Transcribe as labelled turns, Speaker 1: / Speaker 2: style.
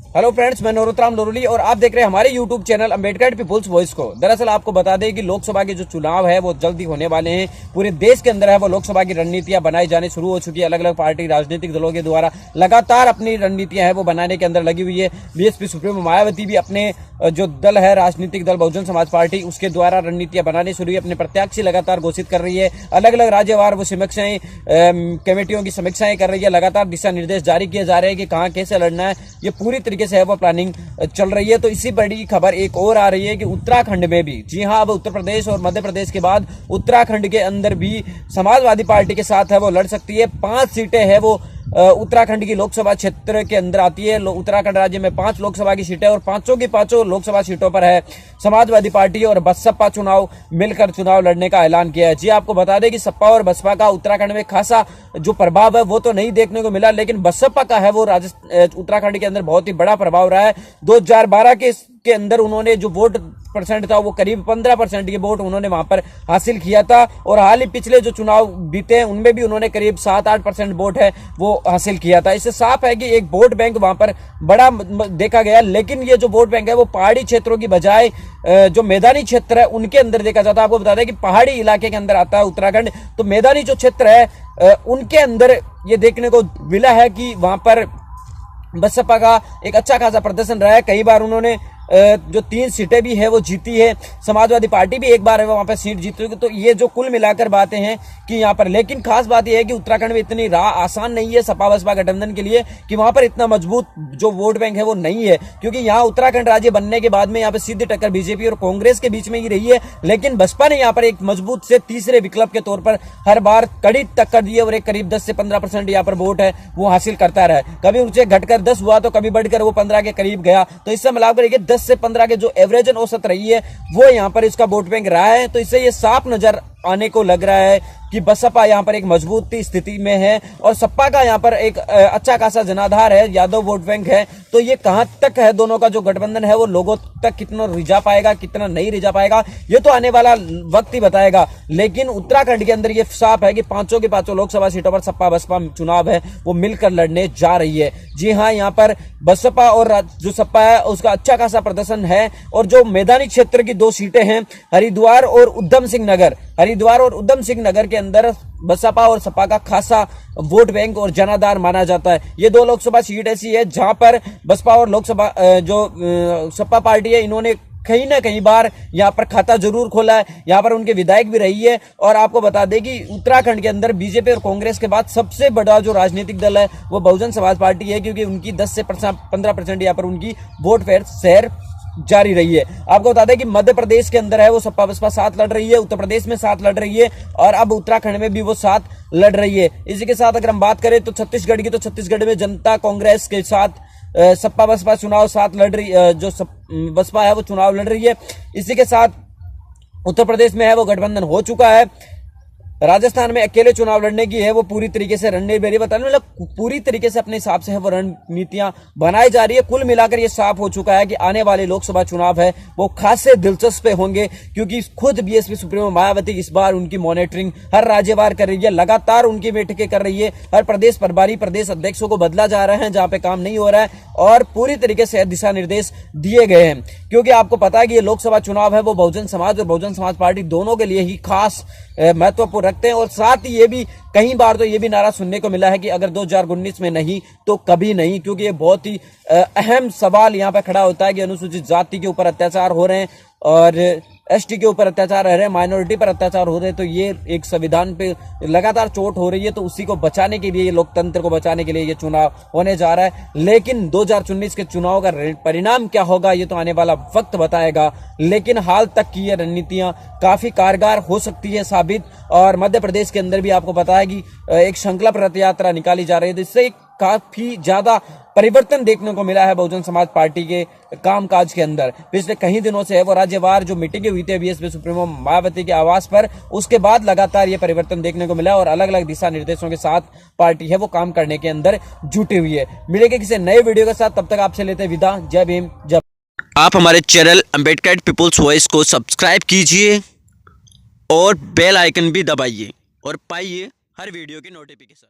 Speaker 1: Hello friends, मैं नरोत्तम नरोली और आप देख रहे हैं हमारे YouTube channel Ambedkar people's voice को। दरअसल आपको बता दें कि लोकसभा के जो चुनाव है वो जल्दी होने वाले हैं। पूरे देश के अंदर है वो लोकसभा की रणनीतियां बनाई जानी शुरू हो चुकी है। अलग अलग पार्टी राजनीतिक दलों के द्वारा लगातार अपनी रणनीतियां है वो बनाने के अंदर लगी हुई है। बीएसपी सुप्रीमो मायावती भी अपने जो दल है राजनीतिक दल बहुजन समाज पार्टी उसके द्वारा रणनीतियां बनानी शुरू हुई। अपने प्रत्याशी लगातार घोषित कर रही है। अलग अलग राज्यवार वो समीक्षाएं कमेटियों की समीक्षाएं कर रही है। लगातार दिशा निर्देश जारी किए जा रहे हैं कि कहां कैसे लड़ना है। ये पूरी तरीके से है वो प्लानिंग चल रही है। तो इसी बड़ी खबर एक और आ रही है कि उत्तराखंड में भी, जी हां, अब उत्तर प्रदेश और मध्य प्रदेश के बाद उत्तराखंड के अंदर भी समाजवादी पार्टी के साथ है वो लड़ सकती है। 5 सीटें है वो उत्तराखंड की लोकसभा क्षेत्र के अंदर आती है। उत्तराखंड राज्य में 5 लोकसभा की सीटें और पांचों की पांचों लोकसभा सीटों पर है समाजवादी पार्टी और बसपा चुनाव मिलकर चुनाव लड़ने का ऐलान किया है। जी आपको बता दें कि सपा और बसपा का उत्तराखंड में खासा जो प्रभाव है वो तो नहीं देखने को मिला, लेकिन बसपा का है वो उत्तराखंड के अंदर बहुत ही बड़ा प्रभाव रहा है। 2012 के अंदर उन्होंने जो वोट परसेंट था वो करीब 15% के वोट उन्होंने वहां पर हासिल किया था। और हाल ही पिछले जो चुनाव बीते हैं उनमें भी उन्होंने करीब 7-8% वोट है वो हासिल किया था। इससे साफ है कि एक वोट बैंक वहां पर बड़ा देखा गया। लेकिन ये जो वोट बैंक है वो पहाड़ी क्षेत्रों की बजाय जो मैदानी क्षेत्र है उनके अंदर देखा जाता है। आपको बता दें कि पहाड़ी इलाके के अंदर आता है उत्तराखंड, तो मैदानी जो क्षेत्र है उनके अंदर ये देखने को मिला है कि वहां पर बसपा का एक अच्छा खासा प्रदर्शन रहा है। कई बार उन्होंने जो 3 सीटें भी है वो जीती है। समाजवादी पार्टी भी एक बार वहां पर सीट जीती है। तो ये जो कुल मिलाकर बातें हैं कि यहाँ पर, लेकिन खास बात यह है कि उत्तराखंड में इतनी राह आसान नहीं है सपा बसपा गठबंधन के लिए कि वहां पर इतना मजबूत जो वोट बैंक है वो नहीं है, क्योंकि यहाँ उत्तराखंड राज्य बनने के बाद में यहाँ पर सीधी टक्कर बीजेपी और कांग्रेस के बीच में ही रही है। लेकिन बसपा ने यहाँ पर एक मजबूत से तीसरे विकल्प के तौर पर हर बार कड़ी टक्कर दी है और एक करीब 10 से 15% यहाँ पर वोट है वो हासिल करता रहा है। कभी उनसे घटकर 10 हुआ तो कभी बढ़कर वो 15 के करीब गया। तो इससे मिलाकर 10 से 15 के जो एवरेज औसत रही है वो यहां पर इसका वोट बैंक रहा है। तो इससे ये साफ नजर आने को लग रहा है कि बसपा यहां पर एक मजबूत स्थिति में है और सपा का यहां पर एक अच्छा खासा जनाधार है, यादव वोट बैंक है। तो ये कहां तक है दोनों का जो गठबंधन है वो लोगों तक कितना रिझा पाएगा कितना नहीं रिझा पाएगा ये तो आने वाला वक्त ही बताएगा। लेकिन उत्तराखंड के अंदर ये साफ है कि पांचों की पांचों लोकसभा सीटों पर सपा बसपा चुनाव है वो मिलकर लड़ने जा रही है। जी हाँ, यहाँ पर बसपा और जो सपा है उसका अच्छा खासा प्रदर्शन है। और जो मैदानी क्षेत्र की 2 सीटें हैं हरिद्वार और उधम सिंह नगर के अंदर बसपा और सपा का खासा वोट बैंक और जनाधार माना जाता है। ये 2 लोकसभा सीट ऐसी है जहां पर बसपा और लोकसभा जो सपा पार्टी है इन्होंने कहीं ना कहीं बार यहाँ पर खाता जरूर खोला है। यहाँ पर उनके विधायक भी रही है। और आपको बता दें कि उत्तराखंड के अंदर बीजेपी और कांग्रेस के बाद सबसे बड़ा जो राजनीतिक दल है वो बहुजन समाज पार्टी है, क्योंकि उनकी 10 से 15% यहाँ पर उनकी वोट शेयर जारी रही है। आपको बता दें कि मध्य प्रदेश के अंदर है वो सपा बसपा साथ लड़ रही है, उत्तर प्रदेश में साथ लड़ रही है और अब उत्तराखंड में भी वो साथ लड़ रही है। इसी के साथ अगर हम बात करें तो छत्तीसगढ़ की, तो छत्तीसगढ़ में जनता कांग्रेस के साथ सपा बसपा चुनाव साथ लड़ रही, जो बसपा है वो चुनाव लड़ रही है। इसी के साथ उत्तर प्रदेश में है वो गठबंधन हो चुका है। राजस्थान में अकेले चुनाव लड़ने की है वो पूरी तरीके से रणनीति बताने मतलब पूरी तरीके से अपने हिसाब से है वो रणनीतियां बनाई जा रही है। कुल मिलाकर ये साफ हो चुका है कि आने वाले लोकसभा चुनाव है वो खासे दिलचस्प होंगे, क्योंकि खुद बीएसपी सुप्रीमो मायावती इस बार उनकी मॉनिटरिंग हर राज्यवार कर रही है, लगातार उनकी बैठकें कर रही है। हर प्रदेश प्रभारी प्रदेश अध्यक्षों को बदला जा रहा है जहां पे काम नहीं हो रहा है और पूरी तरीके से दिशा निर्देश दिए गए हैं। क्योंकि आपको पता है कि ये लोकसभा चुनाव है वो बहुजन समाज और बहुजन समाज पार्टी दोनों के लिए ही खास महत्वपूर्ण रखते हैं। और साथ ही ये भी कई बार तो ये भी नारा सुनने को मिला है कि अगर 2019 में नहीं तो कभी नहीं, क्योंकि ये बहुत ही अहम सवाल यहाँ पे खड़ा होता है कि अनुसूचित जाति के ऊपर अत्याचार हो रहे हैं और एसटी के ऊपर अत्याचार हो रहे हैं, माइनॉरिटी पर अत्याचार हो रहे हैं। तो ये एक संविधान पे लगातार चोट हो रही है, तो उसी को बचाने के लिए, ये लोकतंत्र को बचाने के लिए ये चुनाव होने जा रहा है। लेकिन 2019 के चुनाव का परिणाम क्या होगा ये तो आने वाला वक्त बताएगा। लेकिन हाल तक की ये रणनीतियां काफी कारगर हो सकती है साबित। और मध्य प्रदेश के अंदर भी आपको पता है कि एक संकल्प रथ यात्रा निकाली जा रही है, तो इससे काफी ज्यादा परिवर्तन देखने को मिला है बहुजन समाज पार्टी के कामकाज के अंदर। पिछले कई दिनों से है वो राज्यवार जो मीटिंगें हुई थी बीएसपी सुप्रीमो मायावती के आवास पर, उसके बाद लगातार ये परिवर्तन देखने को मिला और अलग अलग दिशा निर्देशों के साथ पार्टी है वो काम करने के अंदर जुटी हुई है। मिलेंगे किसी नए वीडियो के साथ, तब तक आपसे लेते विदा। जय भीम जय।
Speaker 2: आप हमारे चैनल अम्बेडकर पीपुल्स वॉइस को सब्सक्राइब कीजिए और बेल आइकन भी दबाइए और पाइए हर वीडियो की नोटिफिकेशन।